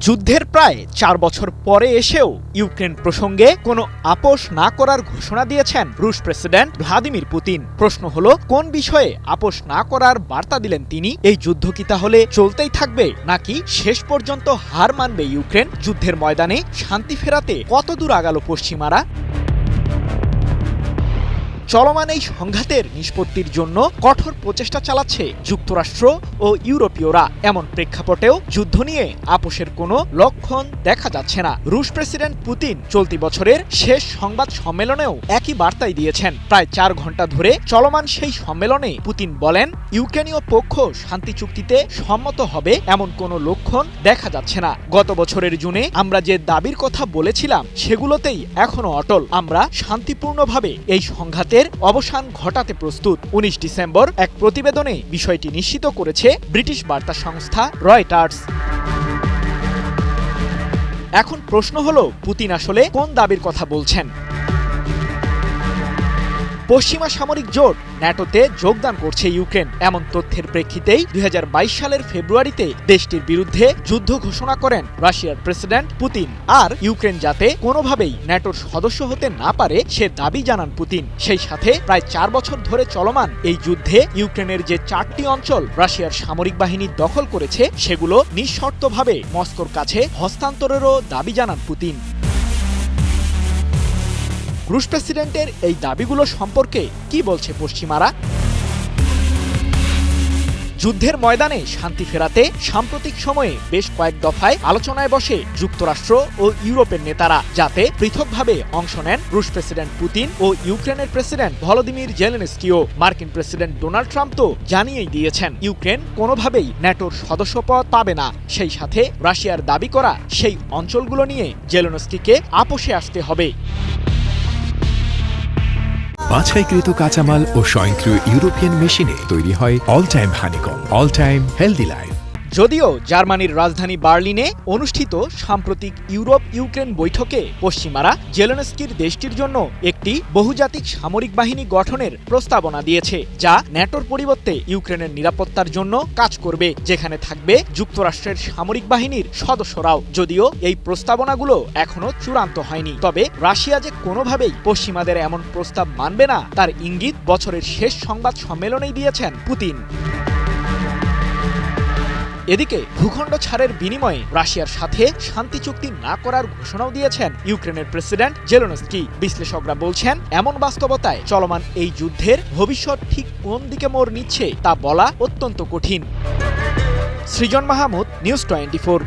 যুদ্ধের প্রায় ৪ বছর পরে এসেও ইউক্রেন প্রসঙ্গে কোনো আপোষ না করার ঘোষণা দিয়েছেন রুশ প্রেসিডেন্ট ভ্লাদিমির পুতিন। প্রশ্ন হলো, কোন বিষয়ে আপোষ না করার বার্তা দিলেন তিনি? এই যুদ্ধ কি তাহলে চলতেই থাকবে, নাকি শেষ পর্যন্ত হার মানবে ইউক্রেন? যুদ্ধের ময়দানে শান্তি ফেরাতে কতদূর আগালো পশ্চিমারা? চলমান এই সংঘাতের নিষ্পত্তির জন্য কঠোর প্রচেষ্টা চালাচ্ছে যুক্তরাষ্ট্র ও ইউরোপীয়রা। এমন প্রেক্ষাপটেও যুদ্ধ নিয়ে আপোষের কোনো লক্ষণ দেখা যাচ্ছে না। রুশ প্রেসিডেন্ট পুতিন চলতি বছরের শেষ সংবাদ সম্মেলনেও একই বার্তাই দিয়েছেন। প্রায় ৪ ঘন্টা ধরে চলমান সেই সম্মেলনে পুতিন বলেন, ইউক্রেনীয় পক্ষ শান্তি চুক্তিতে সম্মত হবে এমন কোনো লক্ষণ দেখা যাচ্ছে না। গত বছরের জুনে আমরা যে দাবির কথা বলেছিলাম সেগুলোতেই এখনো অটল। আমরা শান্তিপূর্ণভাবে এই সংঘাতের অবসান ঘটাতে প্রস্তুত। ১৯ ডিসেম্বর এক প্রতিবেদনে বিষয়টি নিশ্চিত করেছে ব্রিটিশ বার্তা সংস্থা রয়টার্স। এখন প্রশ্ন হলো, পুতিন আসলে কোন দাবির কথা বলছেন? পশ্চিমা সামরিক জোট ন্যাটোতে যোগদান করছে ইউক্রেন। এমন তথ্যের প্রেক্ষিতেই ২০২২ সালের ফেব্রুয়ারিতে দেশটির বিরুদ্ধে যুদ্ধ ঘোষণা করেন রাশিয়ার প্রেসিডেন্ট পুতিন। আর ইউক্রেন যাতে কোনোভাবেই ন্যাটোর সদস্য হতে না পারে সে দাবি জানান পুতিন। সেই সাথে প্রায় ৪ বছর ধরে চলমান এই যুদ্ধে ইউক্রেনের যে ৪টি অঞ্চল রাশিয়ার সামরিক বাহিনী দখল করেছে সেগুলো নিঃশর্তভাবে মস্কোর কাছে হস্তান্তরেরও দাবি জানান পুতিন। রুশ প্রেসিডেন্টের এই দাবিগুলো সম্পর্কে কি বলছে পশ্চিমারা? যুদ্ধের ময়দানে শান্তি ফেরাতে সাম্প্রতিক সময়ে বেশ কয়েক দফায় আলোচনায় বসে যুক্তরাষ্ট্র ও ইউরোপের নেতারা, যাতে পৃথকভাবে অংশ নেন রুশ প্রেসিডেন্ট পুতিন ও ইউক্রেনের প্রেসিডেন্ট ভলোদিমির জেলেনস্কিও। মার্কিন প্রেসিডেন্ট ডোনাল্ড ট্রাম্প তো জানিয়েই দিয়েছেন, ইউক্রেন কোনোভাবেই ন্যাটোর সদস্যপদ পাবে না। সেই সাথে রাশিয়ার দাবি করা সেই অঞ্চলগুলো নিয়ে জেলেনস্কিকে আপোষে আসতে হবে। বাছাইকৃত কাঁচামাল ও স্বয়ংক্রিয় ইউরোপিয়ান মেশিনে তৈরি হয় all time honeycomb, all time healthy life. যদিও জার্মানির রাজধানী বার্লিনে অনুষ্ঠিত সাম্প্রতিক ইউরোপ ইউক্রেন বৈঠকে পশ্চিমারা জেলেনস্কির দেশটির জন্য একটি বহুজাতিক সামরিক বাহিনী গঠনের প্রস্তাবনা দিয়েছে, যা ন্যাটোর পরিবর্তে ইউক্রেনের নিরাপত্তার জন্য কাজ করবে, যেখানে থাকবে যুক্তরাষ্ট্রের সামরিক বাহিনীর সদস্যরাও। যদিও এই প্রস্তাবনাগুলো এখনো চূড়ান্ত হয়নি, তবে রাশিয়া যে কোনোভাবেই পশ্চিমাদের এমন প্রস্তাব মানবে না তার ইঙ্গিত বছরের শেষ সংবাদ সম্মেলনেই দিয়েছেন পুতিন। এদিকে ভূখণ্ড ছাড়ের বিনিময়ে রাশিয়ার সাথে শান্তি চুক্তি না করার ঘোষণাও দিয়েছেন ইউক্রেনের প্রেসিডেন্ট জেলেনস্কি। বিশ্লেষকরা বলছেন, এমন বাস্তবতায় চলমান এই যুদ্ধের ভবিষ্যৎ ঠিক কোন দিকে মোড় নিচ্ছে তা বলা অত্যন্ত কঠিন। সৃজন মাহমুদ, নিউজ 24।